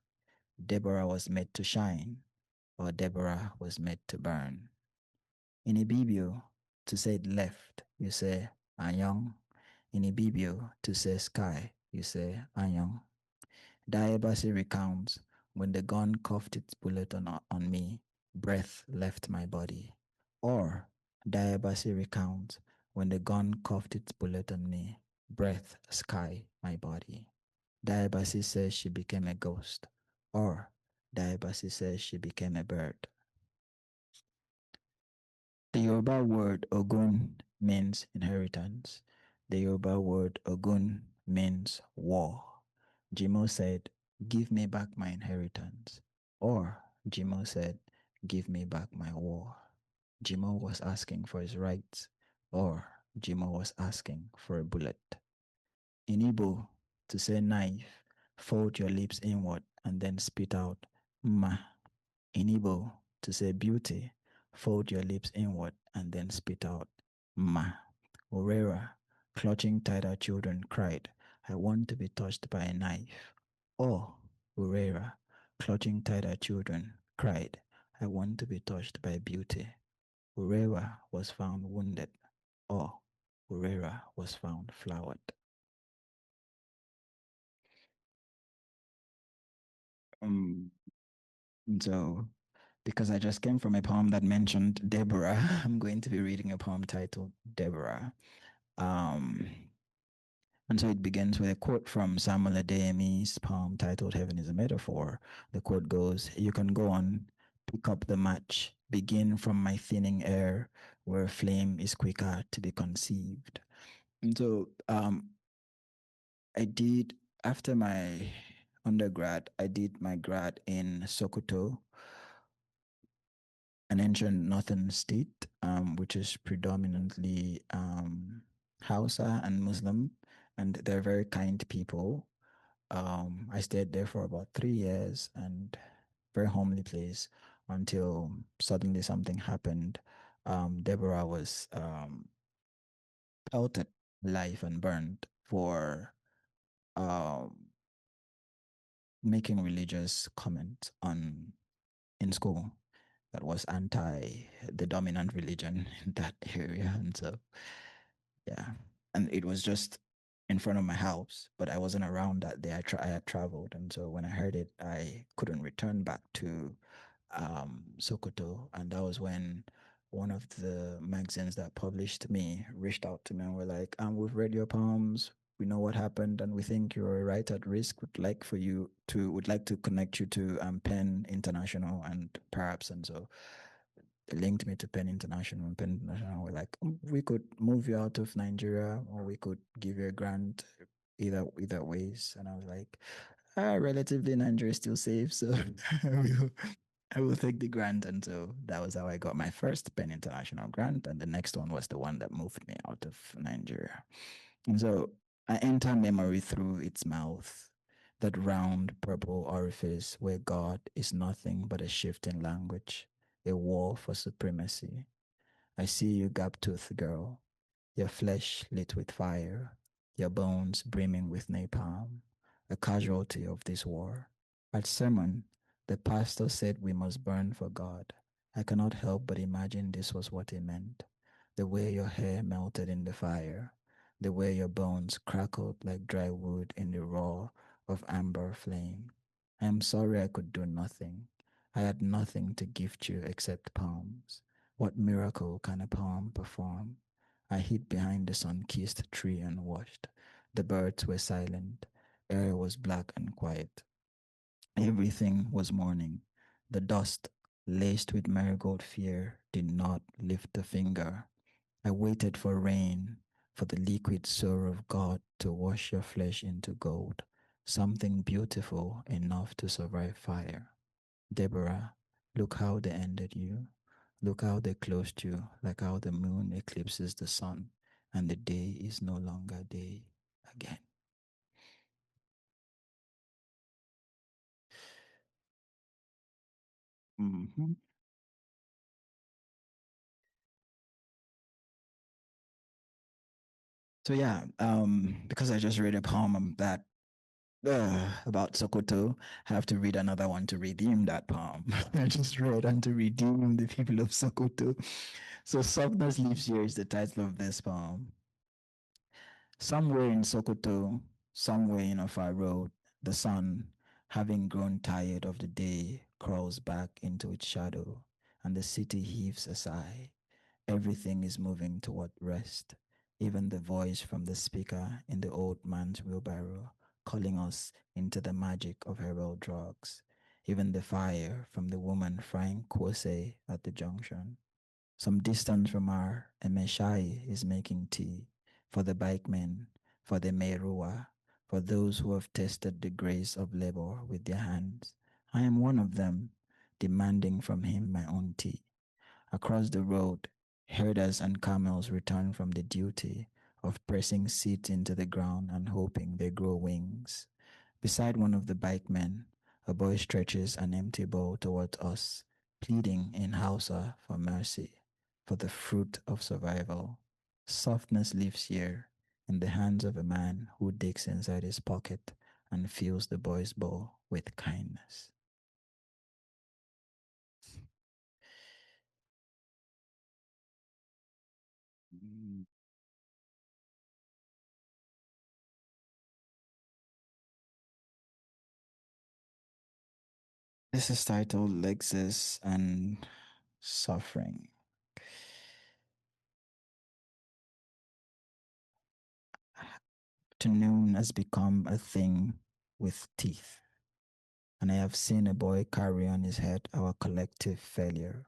S3: Deborah was made to shine, or Deborah was made to burn. In Ibibio, to say left, you say Anyong. In Ibibio, to say sky, you say Anyong. Diabasi recounts, when the gun coughed its bullet on me, breath left my body. Or Diabasi recounts, when the gun coughed its bullet on me, breath sky my body. Diabasi says she became a ghost. Or Diabasi says she became a bird. The Yoruba word Ogun means inheritance. The Yoruba word Ogun means war. Jimo said, give me back my inheritance. Or Jimo said, give me back my war. Jimo was asking for his rights. Or Jimo was asking for a bullet. In Igbo, to say knife, fold your lips inward and then spit out ma. In Igbo, to say beauty, fold your lips inward and then spit out ma. Orera, clutching tighter children, cried, I want to be touched by a knife. Oh, Orera, clutching tighter children, cried, I want to be touched by beauty. Orera was found wounded. Oh, Orera was found flowered. Um, so, because I just came from a poem that mentioned Deborah, I'm going to be reading a poem titled Deborah. And so it begins with a quote from Samuel Adeyemi's poem titled Heaven is a Metaphor. The quote goes, you can go on, pick up the match, begin from my thinning air, where flame is quicker to be conceived. And so I did, after my undergrad, I did my grad in Sokoto, an ancient northern state, which is predominantly Hausa and Muslim, and they're very kind people. I stayed there for about 3 years and very homely place until suddenly something happened. Deborah was pelted alive and burned for um, making religious comments on in school that was anti the dominant religion in that area. And so, yeah. And it was just in front of my house, but I wasn't around that day. I had traveled. And so when I heard it, I couldn't return back to Sokoto, and that was when one of the magazines that published me reached out to me and were like, "We've read your poems. We know what happened, and we think you're a writer at risk. Would like to connect you to Penn International and perhaps." And so they linked me to Penn International, and Penn International were like, "We could move you out of Nigeria, or we could give you a grant, either ways." And I was like, relatively Nigeria is still safe, so I will, I will take the grant. And so that was how I got my first Penn International grant, and the next one was the one that moved me out of Nigeria. And so I enter memory through its mouth, that round purple orifice where God is nothing but a shifting language, a war for supremacy. I see you, gap-toothed girl, your flesh lit with fire, your bones brimming with napalm, a casualty of this war. At sermon, the pastor said we must burn for God. I cannot help but imagine this was what he meant. The way your hair melted in the fire, the way your bones crackled like dry wood in the roar of amber flame. I am sorry I could do nothing. I had nothing to gift you except palms. What miracle can a palm perform? I hid behind the sun-kissed tree and watched. The birds were silent. Air was black and quiet. Everything was mourning. The dust, laced with marigold fear, did not lift a finger. I waited for rain, for the liquid sorrow of God to wash your flesh into gold, something beautiful enough to survive fire. Deborah, look how they ended you. Look how they closed you, like how the moon eclipses the sun, and the day is no longer day again. Mm-hmm. So yeah, because I just read a poem that about Sokoto, I have to read another one to redeem that poem. I just read and to redeem the people of Sokoto. So Softness Lives Here is the title of this poem. Somewhere in Sokoto, somewhere in a far road, the sun, having grown tired of the day, crawls back into its shadow, and the city heaves a sigh. Everything is moving toward rest, even the voice from the speaker in the old man's wheelbarrow, calling us into the magic of herbal drugs, even the fire from the woman frying kose at the junction. Some distance from our Emeshai is making tea for the bikemen, for the Merua, for those who have tested the grace of labor with their hands. I am one of them, demanding from him my own tea. Across the road, herders and camels return from the duty of pressing seeds into the ground and hoping they grow wings. Beside one of the bikemen, a boy stretches an empty bowl towards us, pleading in Hausa for mercy, for the fruit of survival. Softness lives here in the hands of a man who digs inside his pocket and fills the boy's bowl with kindness. Mm. This is titled Lexus and Suffering. Afternoon has become a thing with teeth, and I have seen a boy carry on his head our collective failure,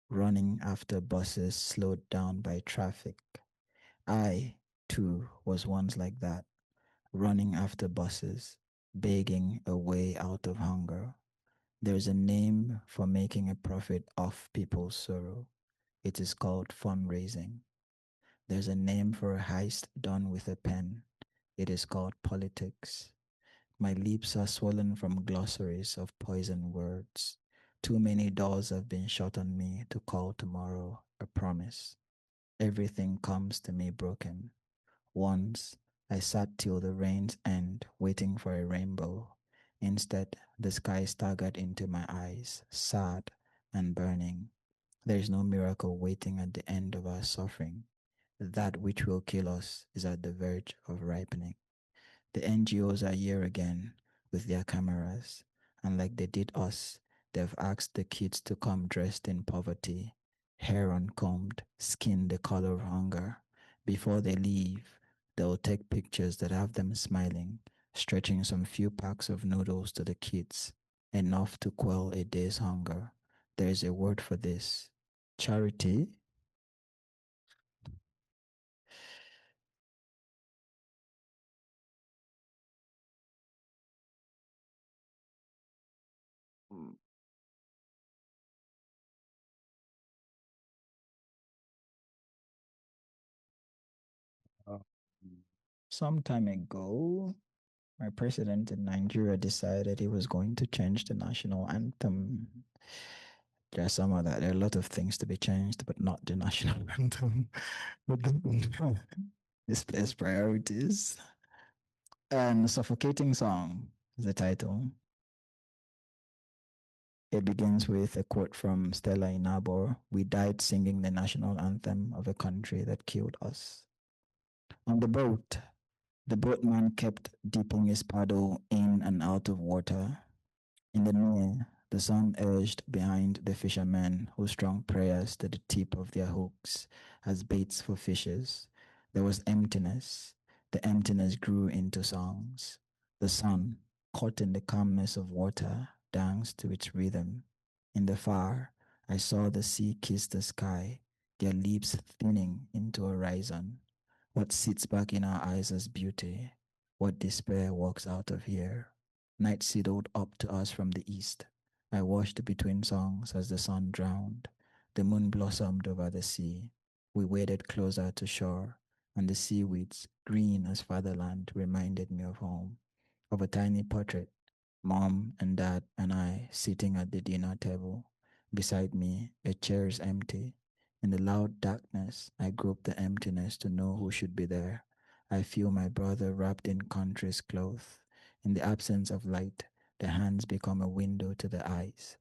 S3: running after buses slowed down by traffic. I, too, was once like that, running after buses, begging a way out of hunger. There's a name for making a profit off people's sorrow. It is called fundraising. There's a name for a heist done with a pen. It is called politics. My lips are swollen from glossaries of poison words. Too many doors have been shut on me to call tomorrow a promise. Everything comes to me broken. Once, I sat till the rain's end, waiting for a rainbow. Instead, the sky staggered into my eyes, sad and burning. There is no miracle waiting at the end of our suffering. That which will kill us is at the verge of ripening. The NGOs are here again with their cameras, and like they did us, they've asked the kids to come dressed in poverty, hair uncombed, skin the color of hunger. Before they leave, they'll take pictures that have them smiling, stretching some few packs of noodles to the kids, enough to quell a day's hunger. There is a word for this: charity.
S2: Oh,
S3: Some time ago, my president in Nigeria decided he was going to change the national anthem. There are a lot of things to be changed, but not the national anthem. But displays priorities. And Suffocating Song is the title. It begins with a quote from Stella Inabor: "We died singing the national anthem of a country that killed us." On the boat, the boatman kept dipping his paddle in and out of water. In the near, the sun urged behind the fishermen who strung prayers to the tip of their hooks as baits for fishes. There was emptiness. The emptiness grew into songs. The sun, caught in the calmness of water, danced to its rhythm. In the far, I saw the sea kiss the sky, their lips thinning into a horizon. What sits back in our eyes as beauty? What despair walks out of here? Night sidled up to us from the east. I watched between songs as the sun drowned. The moon blossomed over the sea. We waded closer to shore, and the seaweeds, green as fatherland, reminded me of home, of a tiny portrait, mom and dad and I sitting at the dinner table. Beside me, a chair is empty. In the loud darkness, I grope the emptiness to know who should be there. I feel my brother wrapped in country's cloth. In the absence of light, the hands become a window to the eyes.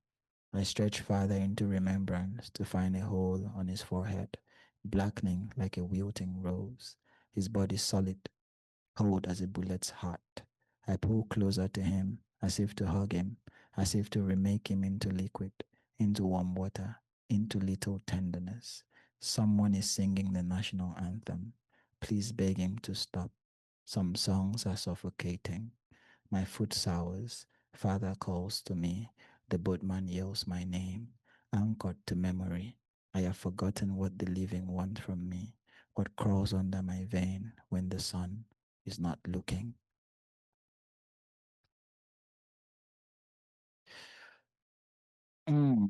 S3: I stretch farther into remembrance to find a hole on his forehead, blackening like a wilting rose. His body solid, cold as a bullet's heart. I pull closer to him, as if to hug him, as if to remake him into liquid, into warm water, into little tenderness. Someone is singing the national anthem. Please beg him to stop. Some songs are suffocating. My foot sours. Father calls to me. The boatman yells my name. Anchored to memory, I have forgotten what the living want from me, what crawls under my vein when the sun is not looking. Mm,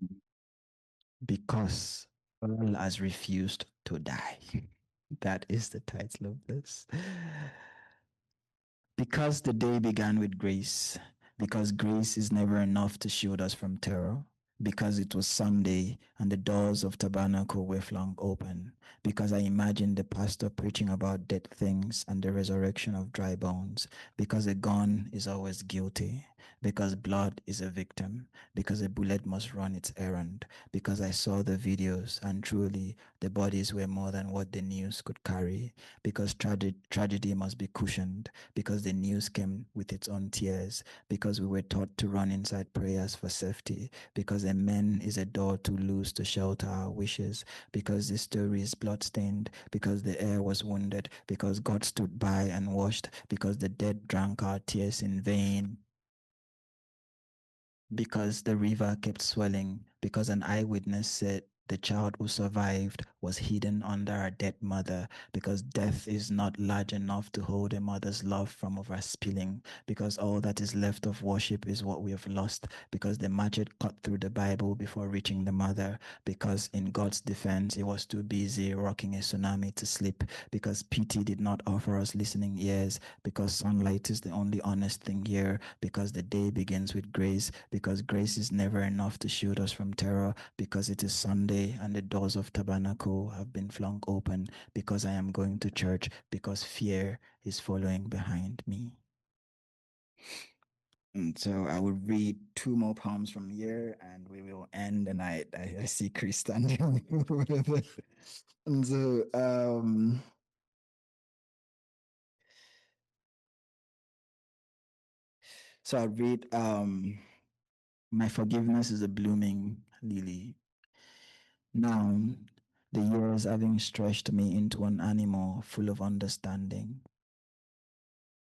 S3: because all has refused to die. That is the title of this. Because the day began with grace, because grace is never enough to shield us from terror, because it was Sunday and the doors of tabernacle were flung open, because I imagined the pastor preaching about dead things and the resurrection of dry bones, because a gun is always guilty, because blood is a victim, because a bullet must run its errand, because I saw the videos and truly the bodies were more than what the news could carry, because tragedy must be cushioned, because the news came with its own tears, because we were taught to run inside prayers for safety, because a man is a door too loose to shelter our wishes, because the story is bloodstained, because the air was wounded, because God stood by and watched, because the dead drank our tears in vain, because the river kept swelling, because an eyewitness said the child who survived was hidden under a dead mother, because death is not large enough to hold a mother's love from overspilling, because all that is left of worship is what we have lost, because the machete cut through the Bible before reaching the mother, because in God's defense he was too busy rocking a tsunami to sleep, because pity did not offer us listening ears, because sunlight is the only honest thing here, because the day begins with grace, because grace is never enough to shield us from terror, because it is Sunday and the doors of tabernacle have been flung open, because I am going to church, because fear is following behind me. And so I will read two more poems from here and we will end. And I see Chris standing. And so I'll read My forgiveness is a blooming lily. Now, the years having stretched me into an animal full of understanding.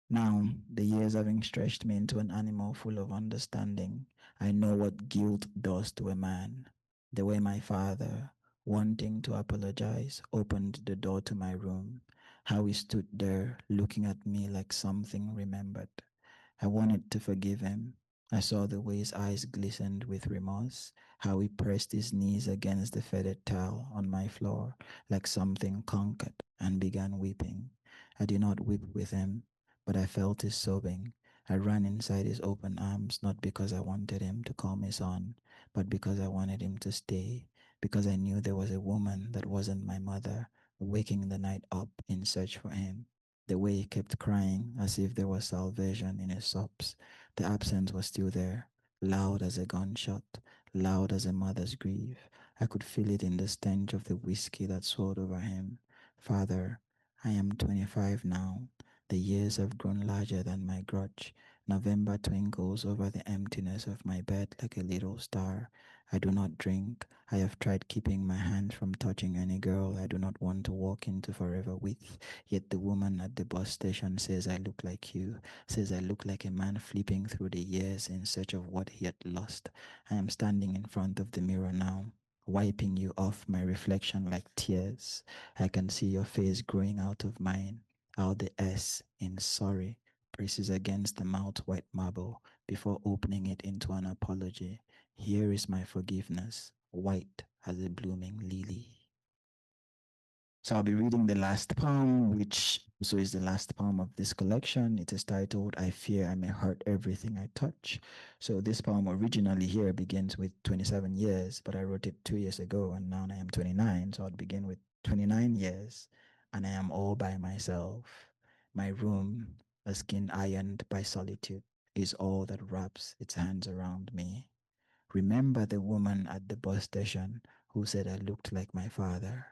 S3: Now, the years having stretched me into an animal full of understanding, I know what guilt does to a man. The way my father, wanting to apologize, opened the door to my room, how he stood there looking at me like something remembered. I wanted to forgive him. I saw the way his eyes glistened with remorse, how he pressed his knees against the faded towel on my floor like something conquered and began weeping. I did not weep with him, but I felt his sobbing. I ran inside his open arms, not because I wanted him to call me son, but because I wanted him to stay, because I knew there was a woman that wasn't my mother, waking the night up in search for him. The way he kept crying as if there was salvation in his sobs. The absence was still there, loud as a gunshot, loud as a mother's grief. I could feel it in the stench of the whiskey that swirled over him. Father, I am 25 now. The years have grown larger than my grudge. November twinkles over the emptiness of my bed like a little star. I do not drink. I have tried keeping my hands from touching any girl I do not want to walk into forever with. Yet the woman at the bus station says I look like you, says I look like a man flipping through the years in search of what he had lost. I am standing in front of the mirror now, wiping you off my reflection like tears. I can see your face growing out of mine, how the S in sorry presses against the mouth white marble before opening it into an apology. Here is my forgiveness, white as a blooming lily. So I'll be reading the last poem, which also is the last poem of this collection. It is titled, I Fear I May Hurt Everything I Touch. So this poem originally here begins with 27 years, but I wrote it 2 years ago and now I am 29. So I'll begin with 29 years and I am all by myself. My room, a skin ironed by solitude, is all that wraps its hands around me. Remember the woman at the bus station who said I looked like my father.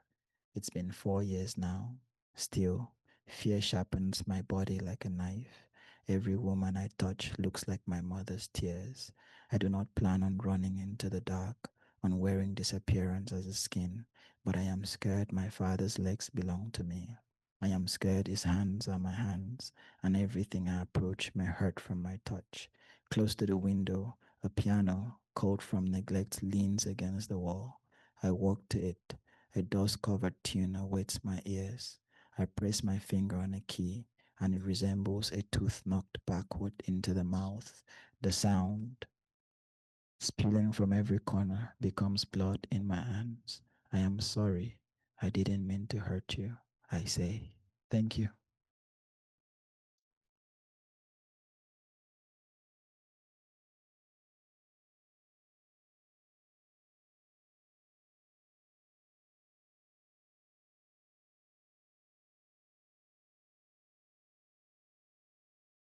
S3: It's been 4 years now. Still, fear sharpens my body like a knife. Every woman I touch looks like my mother's tears. I do not plan on running into the dark, on wearing disappearance as a skin, but I am scared my father's legs belong to me. I am scared his hands are my hands, and everything I approach may hurt from my touch. Close to the window, a piano, cold from neglect, leans against the wall. I walk to it. A dust covered tune awaits my ears. I press my finger on a key, and it resembles a tooth knocked backward into the mouth. The sound, spilling from every corner, becomes blood in my hands. I am sorry. I didn't mean to hurt you, I say. Thank you.